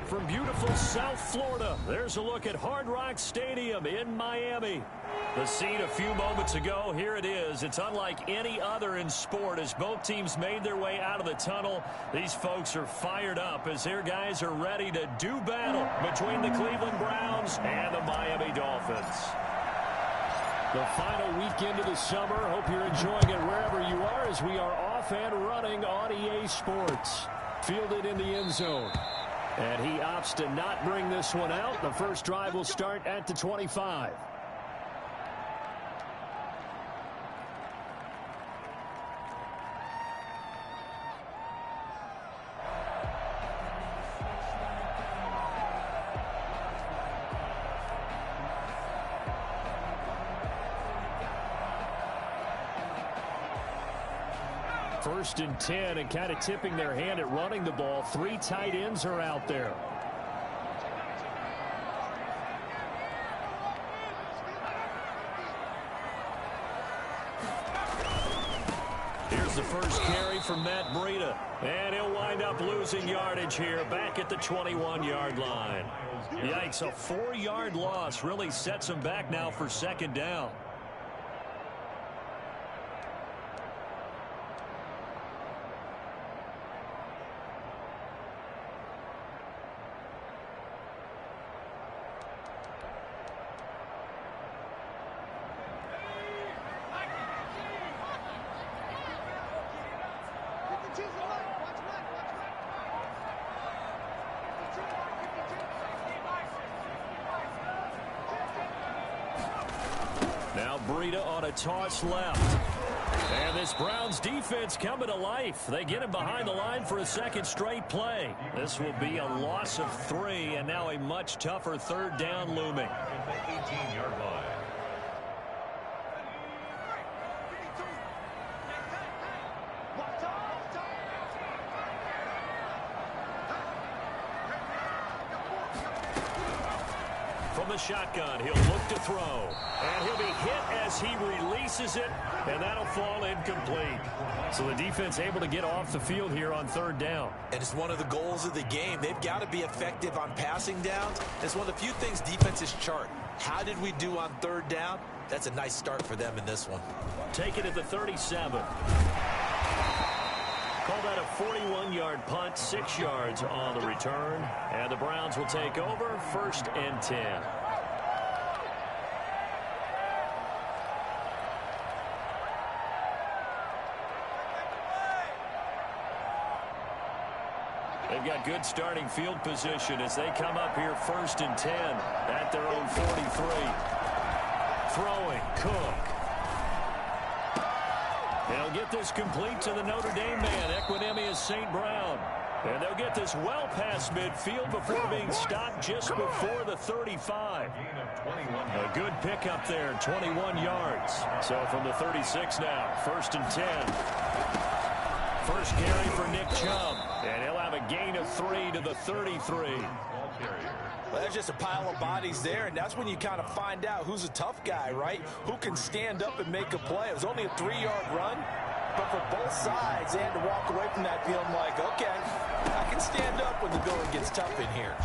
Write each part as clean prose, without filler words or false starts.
from beautiful South Florida, there's a look at Hard Rock Stadium in Miami. The scene a few moments ago, here it is. It's unlike any other in sport as both teams made their way out of the tunnel. These folks are fired up as their guys are ready to do battle between the Cleveland Browns and the Miami Dolphins. The final weekend of the summer. Hope you're enjoying it wherever you are as we are off and running on EA Sports. Fielded in the end zone. And he opts to not bring this one out. The first drive will start at the 25. First and 10, and kind of tipping their hand at running the ball. 3 tight ends are out there. Here's the first carry from Matt Breida. And he'll wind up losing yardage here back at the 21-yard line. Yikes, a 4-yard loss really sets him back now for second down. Now Breida on a toss left. And this Browns defense coming to life. They get him behind the line for a second straight play. This will be a loss of 3, and now a much tougher third down looming. 18-yard line. From the shotgun, he'll look to throw. And he'll be hit as he releases it, and that'll fall incomplete. So the defense able to get off the field here on third down. And it's one of the goals of the game. They've got to be effective on passing downs. It's one of the few things defenses chart. How did we do on third down? That's a nice start for them in this one. Take it at the 37. Call that a 41-yard punt, 6 yards on the return. And the Browns will take over, 1st and 10. They've got good starting field position as they come up here 1st and 10 at their own 43. Throwing, Cook. They'll get this complete to the Notre Dame man, Equanimeous St. Brown. And they'll get this well past midfield before being stopped just before the 35. A good pickup there, 21 yards. So from the 36 now, 1st and 10. First carry for Nick Chubb. And he'll have a gain of 3 to the 33. Well, there's just a pile of bodies there, and that's when you kind of find out who's a tough guy, right? Who can stand up and make a play. It was only a 3-yard run, but for both sides, they had to walk away from that feeling like, okay, I can stand up when the going gets tough in here.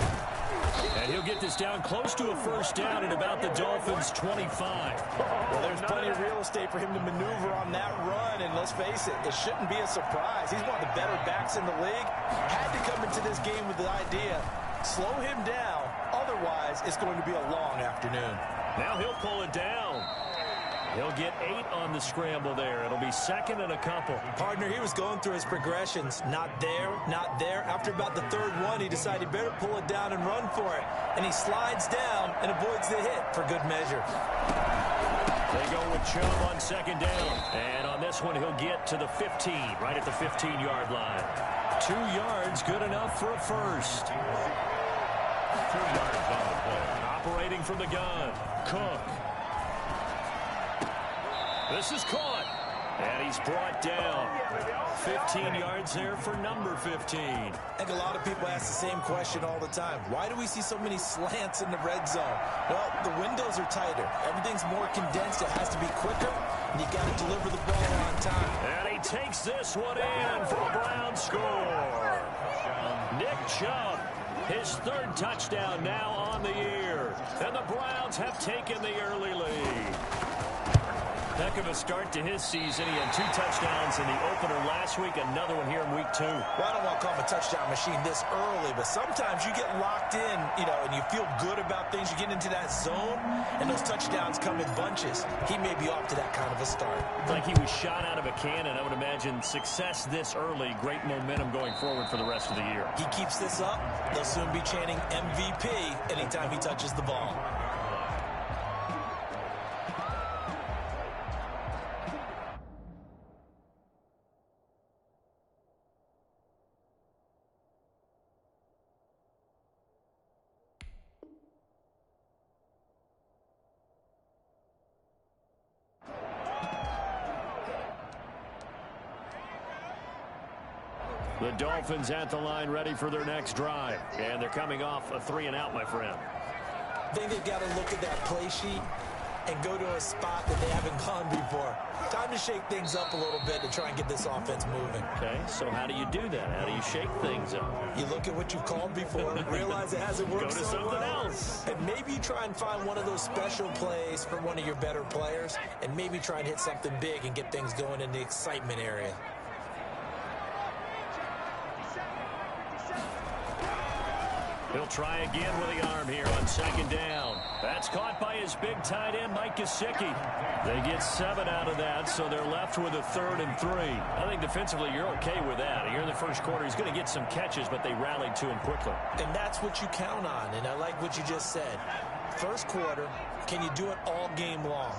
And he'll get this down close to a first down at about the Dolphins' 25. Well, there's plenty of real estate for him to maneuver on that run, and let's face it, it shouldn't be a surprise. He's one of the better backs in the league. Had to come into this game with the idea, slow him down, otherwise it's going to be a long afternoon. Now he'll pull it down. He'll get 8 on the scramble there. It'll be 2nd and a couple. Partner, he was going through his progressions. Not there, not there. After about the 3rd one, he decided he better pull it down and run for it. And he slides down and avoids the hit for good measure. They go with Chubb on 2nd down. And on this one, he'll get to the 15, right at the 15-yard line. 2 yards, good enough for a first. 2 yards on the play. Operating from the gun, Cook. This is caught, and he's brought down. 15 yards there for number 15. I think a lot of people ask the same question all the time. Why do we see so many slants in the red zone? Well, the windows are tighter. Everything's more condensed. It has to be quicker, and you got to deliver the ball on time. And he takes this one in for a Brown score. Nick Chubb His third touchdown now on the year. And the Browns have taken the early lead. Heck of a start to his season. He had 2 touchdowns in the opener last week, another one here in week 2. Well, I don't want to call him a touchdown machine this early, but sometimes you get locked in, and you feel good about things. You get into that zone, and those touchdowns come in bunches. He may be off to that kind of a start. Like he was shot out of a cannon. I would imagine success this early, great momentum going forward for the rest of the year. He keeps this up, they'll soon be chanting MVP anytime he touches the ball. The Dolphins at the line ready for their next drive. And they're coming off a 3-and-out, my friend. I think they've got to look at that play sheet and go to a spot that they haven't gone before. Time to shake things up a little bit to try and get this offense moving. Okay, so how do you do that? How do you shake things up? You look at what you've called before, realize it hasn't worked so so something well, else. and maybe try and find one of those special plays for one of your better players, and maybe try and hit something big and get things going in the excitement area. He'll try again with the arm here on 2nd down. That's caught by his big tight end, Mike Gesicki. They get 7 out of that, so they're left with a 3rd and 3. I think defensively you're okay with that. Here in the first quarter, he's going to get some catches, but they rallied to him quickly. And that's what you count on, and I like what you just said. First quarter, can you do it all game long?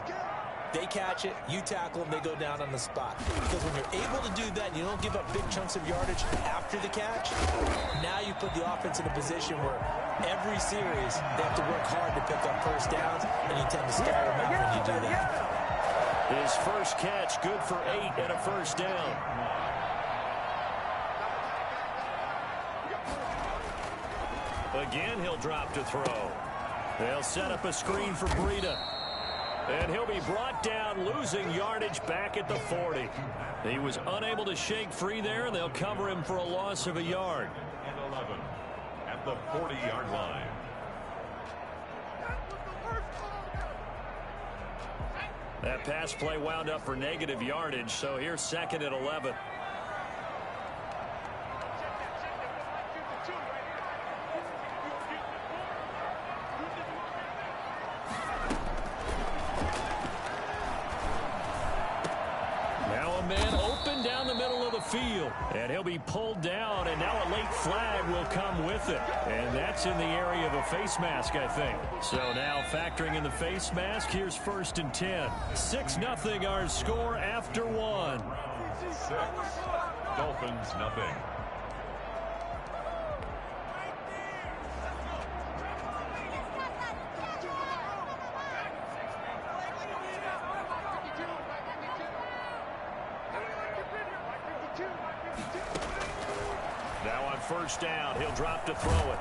They catch it, you tackle them, they go down on the spot. Because when you're able to do that and you don't give up big chunks of yardage after the catch, now you put the offense in a position where every series they have to work hard to pick up first downs, and you tend to stall them out when you do that. His first catch, good for 8 and a first down. Again, he'll drop to throw. They'll set up a screen for Breida. And he'll be brought down, losing yardage back at the 40. He was unable to shake free there, and they'll cover him for a loss of a yard. And 11 at the 40-yard line. That pass play wound up for negative yardage, so here's 2nd and 11. Field, and he'll be pulled down, and now a late flag will come with it, and that's in the area of a face mask, I think. So now factoring in the face mask, here's 1st and 10. 6-0 our score after 1. 6, Dolphins nothing. Now on 1st down, he'll drop to throw it.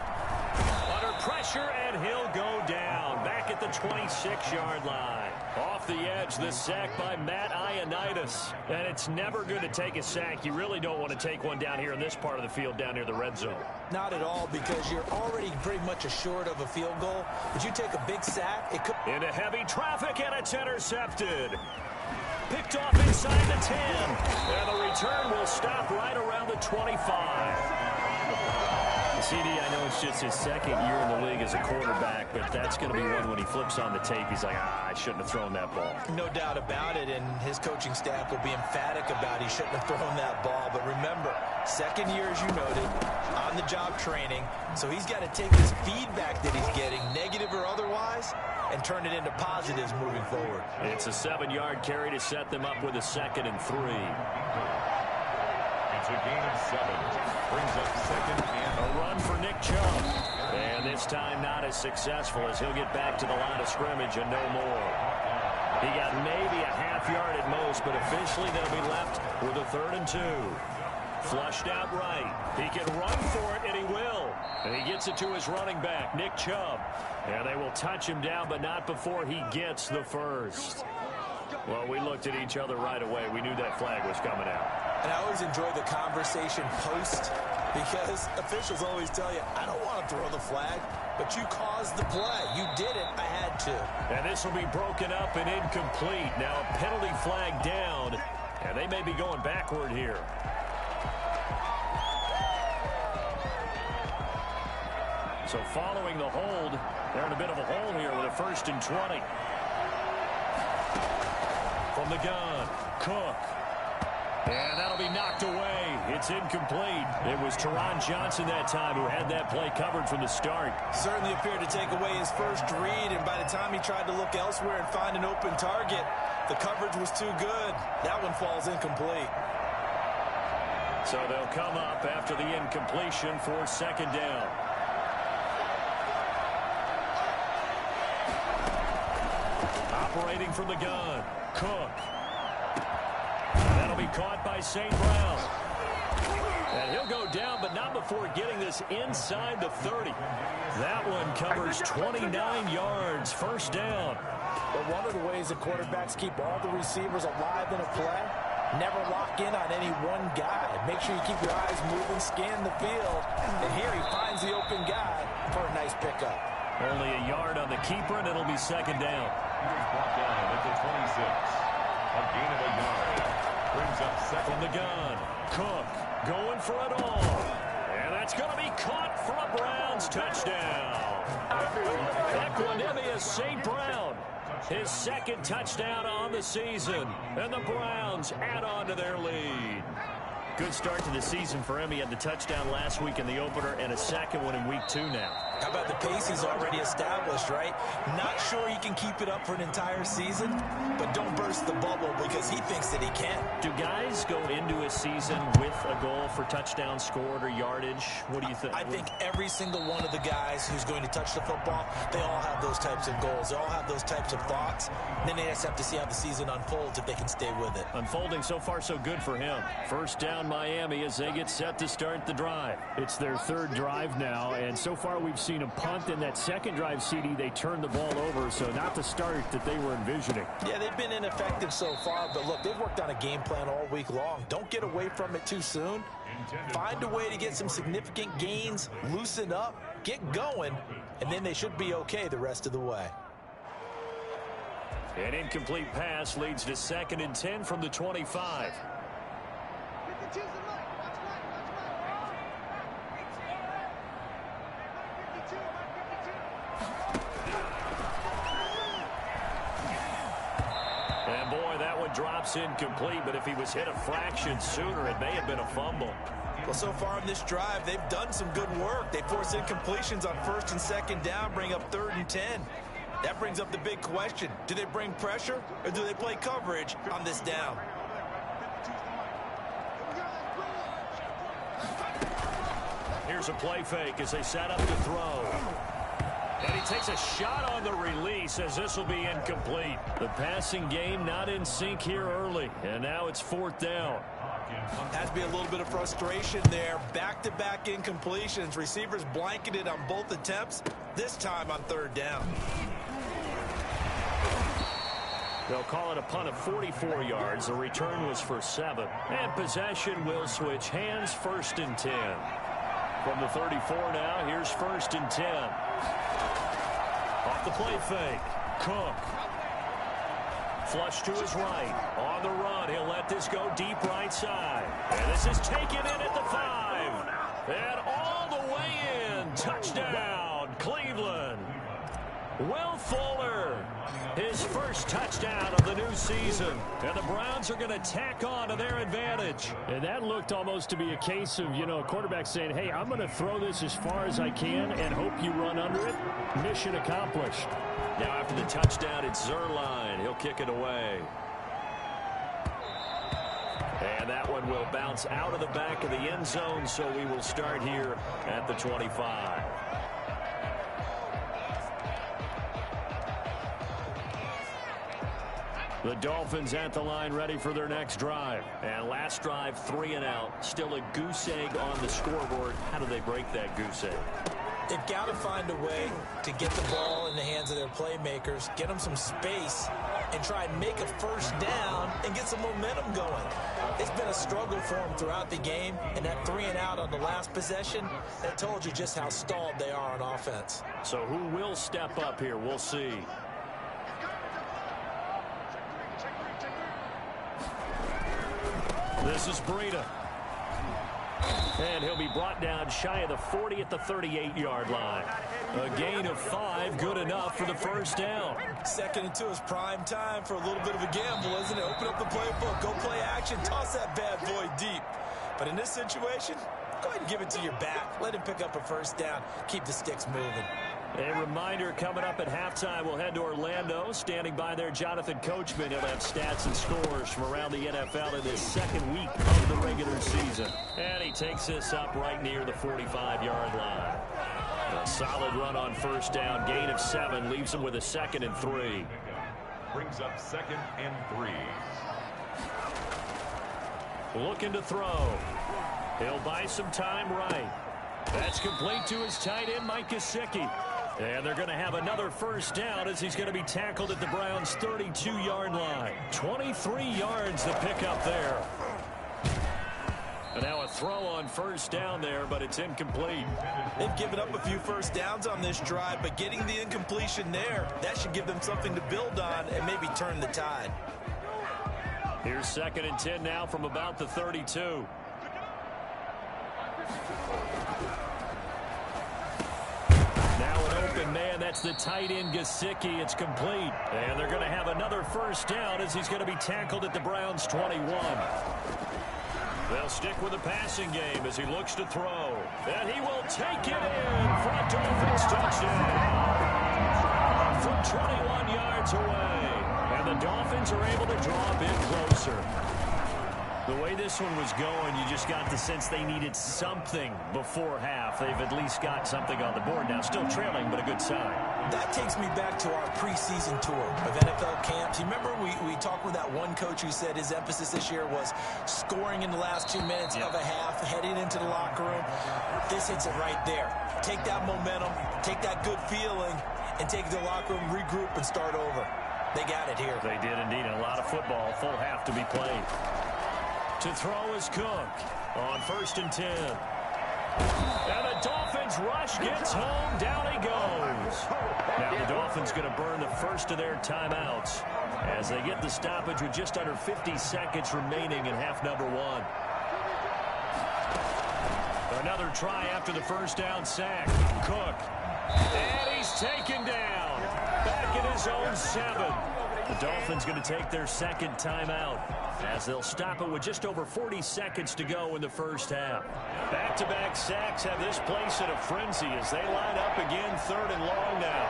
Under pressure, and he'll go down. Back at the 26-yard line. Off the edge, the sack by Matt Ioannidis. And it's never good to take a sack. You really don't want to take one down here in this part of the field, down near the red zone. Not at all, because you're already pretty much assured of a field goal. But you take a big sack, it could... Into heavy traffic, and it's intercepted. Picked off inside the 10. And the return will stop right around the 25. CD, I know it's just his 2nd year in the league as a quarterback, but that's going to be one when he flips on the tape. He's like, I shouldn't have thrown that ball. No doubt about it, and his coaching staff will be emphatic about he shouldn't have thrown that ball. But remember, 2nd year, as you noted, on-the-job training, so he's got to take his feedback that he's getting, negative or otherwise, and turn it into positives moving forward. It's a 7-yard carry to set them up with a 2nd and 3. It's a gain of 7. Brings up 2nd and a run for Nick Chubb. And this time not as successful, as he'll get back to the line of scrimmage and no more. He got maybe a half yard at most, but officially they'll be left with a 3rd and 2. Flushed out right. He can run for it, and he will. And he gets it to his running back, Nick Chubb. And they will touch him down, but not before he gets the first. Well, we looked at each other right away. We knew that flag was coming out. And I always enjoy the conversation post Because officials always tell you, I don't want to throw the flag, but you caused the play. You did it. I had to. And this will be broken up and incomplete. Now a penalty flag down, and they may be going backward here. So following the hold, they're in a bit of a hole here with a 1st and 20. From the gun, Cook. And that'll be knocked away. It's incomplete. It was Teron Johnson that time who had that play covered from the start. Certainly appeared to take away his first read, and by the time he tried to look elsewhere and find an open target, the coverage was too good. That one falls incomplete. So they'll come up after the incompletion for 2nd down. Operating from the gun, Cook. That'll be caught by St. Brown. And he'll go down, but not before getting this inside the 30. That one covers 29 yards, 1st down. But one of the ways that quarterbacks keep all the receivers alive in a play, never lock in on any one guy. Make sure you keep your eyes moving, scan the field. And here he finds the open guy for a nice pickup. Only a yard on the keeper, and it'll be 2nd down. Brought down at the 26. A gain of a yard. Brings up 2nd. From the gun, Cook going for it all. And that's going to be caught for a Browns touchdown. Equanimous St. Brown. His 2nd touchdown on the season. And the Browns add on to their lead. Good start to the season for him. He had the touchdown last week in the opener and a 2nd one in week 2 now. How about the pace he's already established, right? Not sure he can keep it up for an entire season, but don't burst the bubble because he thinks that he can. Do guys go into a season with a goal for touchdown scored or yardage? What do you think? I think every single one of the guys who's going to touch the football, they all have those types of goals. They all have those types of thoughts. Then they just have to see how the season unfolds if they can stay with it. Unfolding so far so good for him. 1st down Miami as they get set to start the drive. It's their 3rd drive now, and so far we've seen a punt. In that 2nd drive, CD, they turned the ball over, so not the start that they were envisioning. Yeah, they've been ineffective so far, but look, they've worked on a game plan all week long. Don't get away from it too soon. Find a way to get some significant gains, loosen up, get going, and then they should be okay the rest of the way. An incomplete pass leads to 2nd and 10 from the 25. And boy, that one drops incomplete, but if he was hit a fraction sooner, it may have been a fumble. Well, so far in this drive, they've done some good work. They force incompletions on 1st and 2nd down, bring up 3rd and 10. That brings up the big question. Do they bring pressure or do they play coverage on this down? Here's a play fake as they set up to throw. And he takes a shot on the release as this will be incomplete. The passing game not in sync here early. And now it's 4th down. Has to be a little bit of frustration there. Back-to-back incompletions. Receivers blanketed on both attempts, this time on 3rd down. They'll call it a punt of 44 yards. The return was for 7. And possession will switch hands, 1st and 10. From the 34 now, here's 1st and 10. Off the play fake, Cook. Flush to his right. On the run, he'll let this go deep right side. And this is taken in at the 5. And all the way in. Touchdown, Cleveland. Will Fuller, his first touchdown of the new season. And the Browns are going to tack on to their advantage. And that looked almost to be a case of, a quarterback saying, hey, I'm going to throw this as far as I can and hope you run under it. Mission accomplished. Now after the touchdown, it's Zuerlein. He'll kick it away. And that one will bounce out of the back of the end zone, so we will start here at the 25. The Dolphins at the line ready for their next drive. And last drive, 3 and out. Still a goose egg on the scoreboard. How do they break that goose egg? They've got to find a way to get the ball in the hands of their playmakers, get them some space, and try and make a first down and get some momentum going. It's been a struggle for them throughout the game, and that 3 and out on the last possession, that told you just how stalled they are on offense. So who will step up here? We'll see. This is Breida. And he'll be brought down shy of the 40 at the 38-yard line. A gain of 5, good enough for the first down. 2nd and 2 is prime time for a little bit of a gamble, isn't it? Open up the playbook, go play action, toss that bad boy deep. But in this situation, go ahead and give it to your back. Let him pick up a first down. Keep the sticks moving. A reminder, coming up at halftime, we'll head to Orlando. Standing by there, Jonathan Coachman. He'll have stats and scores from around the NFL in this second week of the regular season. And he takes this up right near the 45-yard line. A solid run on first down. Gain of 7 leaves him with a 2nd and 3. Brings up 2nd and 3. Looking to throw. He'll buy some time right. That's complete to his tight end, Mike Gesicki. And they're going to have another first down as he's going to be tackled at the Browns' 32-yard line. 23 yards to pick up there. And now a throw on first down there, but it's incomplete. They've given up a few first downs on this drive, but getting the incompletion there, that should give them something to build on and maybe turn the tide. Here's 2nd and 10 now from about the 32. Man, that's the tight end, Gesicki. It's complete. And they're going to have another first down as he's going to be tackled at the Browns' 21. They'll stick with the passing game as he looks to throw. And he will take it in for a Dolphins touchdown. From 21 yards away. And the Dolphins are able to draw a bit closer. The way this one was going, you just got the sense they needed something before half. They've at least got something on the board now. Still trailing, but a good sign. That takes me back to our preseason tour of NFL camps. You remember we talked with that one coach who said his emphasis this year was scoring in the last 2 minutes of a half, heading into the locker room. This hits it right there. Take that momentum, take that good feeling, and take it to the locker room, regroup, and start over. They got it here. They did indeed. A lot of football, full half to be played. To throw is Cook on 1st and 10. And the Dolphins rush, gets home, down he goes. Now the Dolphins going to burn the first of their timeouts as they get the stoppage with just under 50 seconds remaining in half number 1. Another try after the first down sack. Cook. And he's taken down. Back in his own 7. The Dolphins going to take their 2nd timeout as they'll stop it with just over 40 seconds to go in the first half. Back-to-back sacks have this place in a frenzy as they line up again 3rd and long now.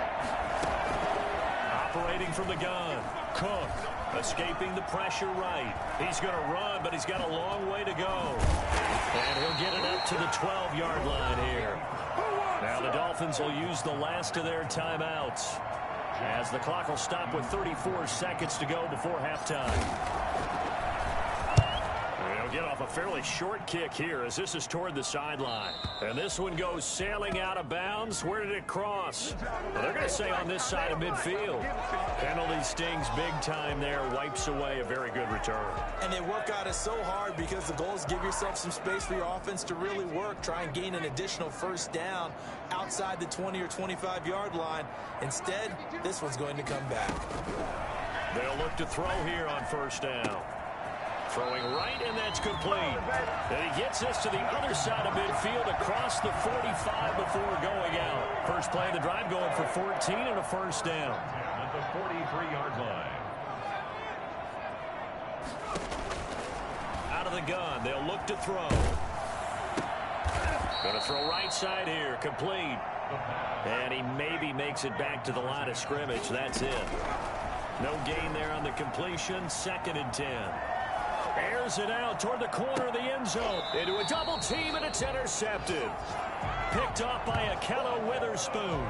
Operating from the gun, Cook escaping the pressure right. He's going to run, but he's got a long way to go. And he'll get it up to the 12-yard line here. Now the Dolphins will use the last of their timeouts as the clock will stop with 34 seconds to go before halftime. They'll get off a fairly short kick here as this is toward the sideline. And this one goes sailing out of bounds. Where did it cross? Well, they're going to say on this side of midfield. Penalty stings big time there. Wipes away a very good return. And they work out it so hard because the goal is give yourself some space for your offense to really work. Try and gain an additional first down outside the 20 or 25-yard line. Instead, this one's going to come back. They'll look to throw here on first down. Throwing right, and that's complete. And he gets this to the other side of midfield across the 45 before going out. First play of the drive going for 14 and a first down. At the 43-yard line. Out of the gun, they'll look to throw. Going to throw right side here, complete. And he maybe makes it back to the line of scrimmage. That's it. No gain there on the completion. 2nd and 10. Airs it out toward the corner of the end zone. Into a double team, and it's intercepted. Picked off by Ahkello Witherspoon.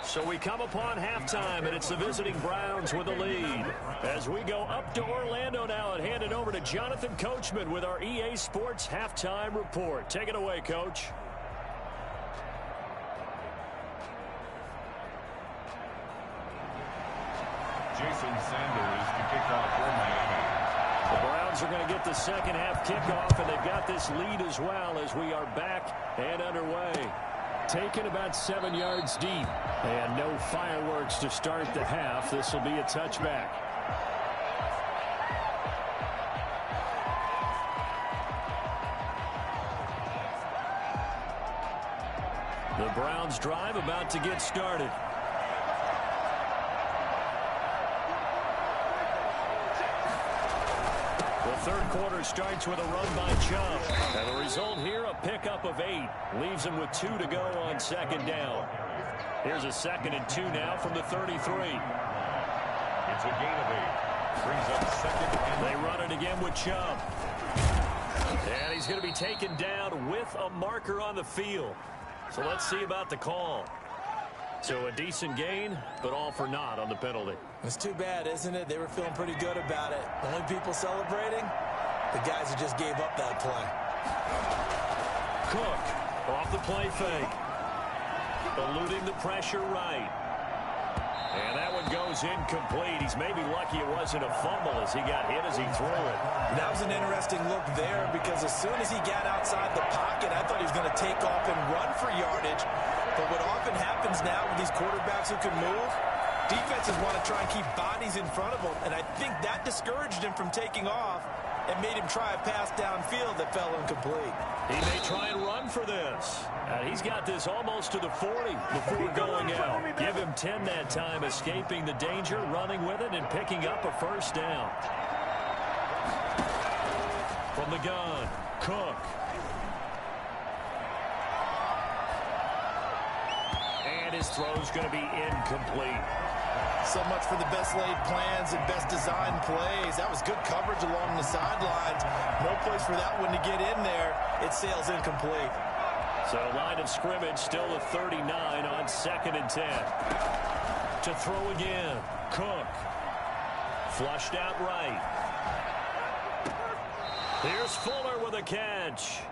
So we come upon halftime, and it's the visiting Browns with a lead. As we go up to Orlando now and hand it over to Jonathan Coachman with our EA Sports Halftime Report. Take it away, Coach. Jason Sanders to kick off for Miami. The Browns are going to get the second half kickoff, and they've got this lead as well as we are back and underway. Taken about 7 yards deep, and no fireworks to start the half. This will be a touchback. The Browns drive about to get started. The third quarter starts with a run by Chubb. And the result here, a pickup of 8. Leaves him with 2 to go on second down. Here's a 2nd and 2 now from the 33. It's a gain of 8. Brings up 2nd and they run it again with Chubb. And he's going to be taken down with a marker on the field. So let's see about the call. So a decent gain, but all for naught on the penalty. It's too bad, isn't it? They were feeling pretty good about it. The only people celebrating, the guys who just gave up that play. Cook off the play fake. Eluding the pressure right. And that one goes incomplete. He's maybe lucky it wasn't a fumble as he got hit as he threw it. That was an interesting look there because as soon as he got outside the pocket, I thought he was going to take off and run for yardage. But what often happens now with these quarterbacks who can move, defenses want to try and keep bodies in front of them. And I think that discouraged him from taking off and made him try a pass downfield that fell incomplete. He may try and run for this. He's got this almost to the 40 before going out. Give him 10 that time, escaping the danger, running with it, and picking up a first down. From the gun, Cook. And his throw's going to be incomplete. So much for the best laid plans and best designed plays. That was good coverage along the sidelines. No place for that one to get in there. It sails incomplete. So line of scrimmage still a 39 on 2nd and 10. To throw again. Cook. Flushed out right. Here's Fuller with a catch.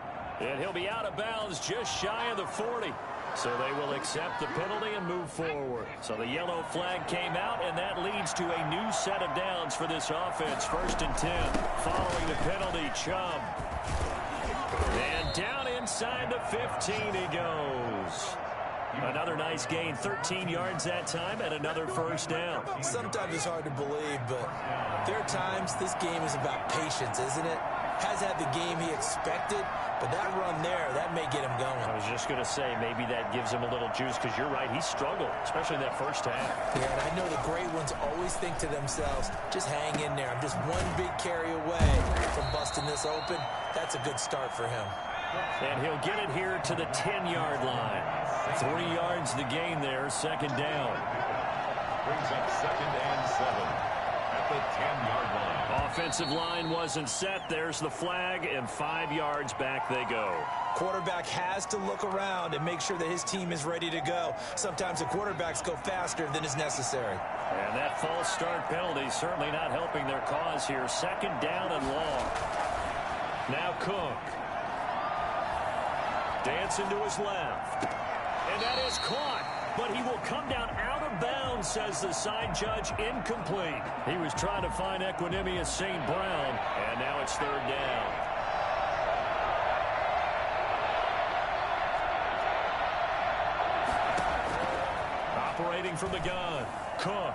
And he'll be out of bounds just shy of the 40. So they will accept the penalty and move forward. So the yellow flag came out, and that leads to a new set of downs for this offense. 1st and 10. Following the penalty, Chubb. And down inside the 15 he goes. Another nice gain, 13 yards that time, and another first down. Sometimes it's hard to believe, but there are times this game is about patience, isn't it? Has had the game he expected, but that run there, that may get him going. I was just going to say, maybe that gives him a little juice, because you're right, he struggled, especially in that first half. Yeah, and I know the great ones always think to themselves, just hang in there. I'm just one big carry away from busting this open. That's a good start for him. And he'll get it here to the 10-yard line. 3 yards the gain there, 2nd down. brings up 2nd and 7 at the 10-yard line. Offensive line wasn't set. There's the flag, and 5 yards back they go. Quarterback has to look around and make sure that his team is ready to go. Sometimes the quarterbacks go faster than is necessary. And that false start penalty certainly not helping their cause here. 2nd down and long. Now Cook. Dancing to his left. And that is caught. But he will come down out of bounds, says the side judge. Incomplete. He was trying to find Equanimeous St. Brown. And now it's 3rd down. Operating from the gun. Cook.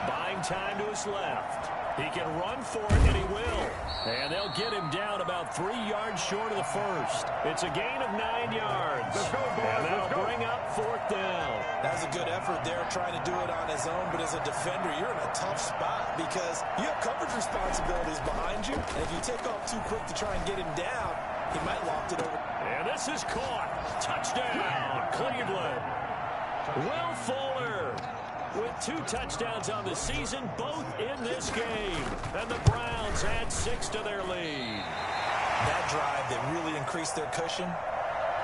Buying time to his left. He can run for it, and he will. And they'll get him down about 3 yards short of the first. It's a gain of 9 yards. Let's go, boys. And that'll bring up 4th down. That was a good effort there, trying to do it on his own. But as a defender, you're in a tough spot because you have coverage responsibilities behind you. And if you take off too quick to try and get him down, he might loft it over. And this is caught. Touchdown, Cleveland. Will Fuller with 2 touchdowns on the season, both in this game. And the Browns add 6 to their lead. That drive that really increased their cushion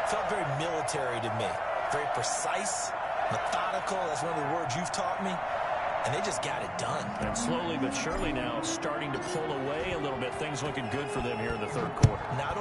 felt very military to me. Very precise, methodical. That's one of the words you've taught me. And they just got it done. And slowly but surely now starting to pull away a little bit. Things looking good for them here in the 3rd quarter. Not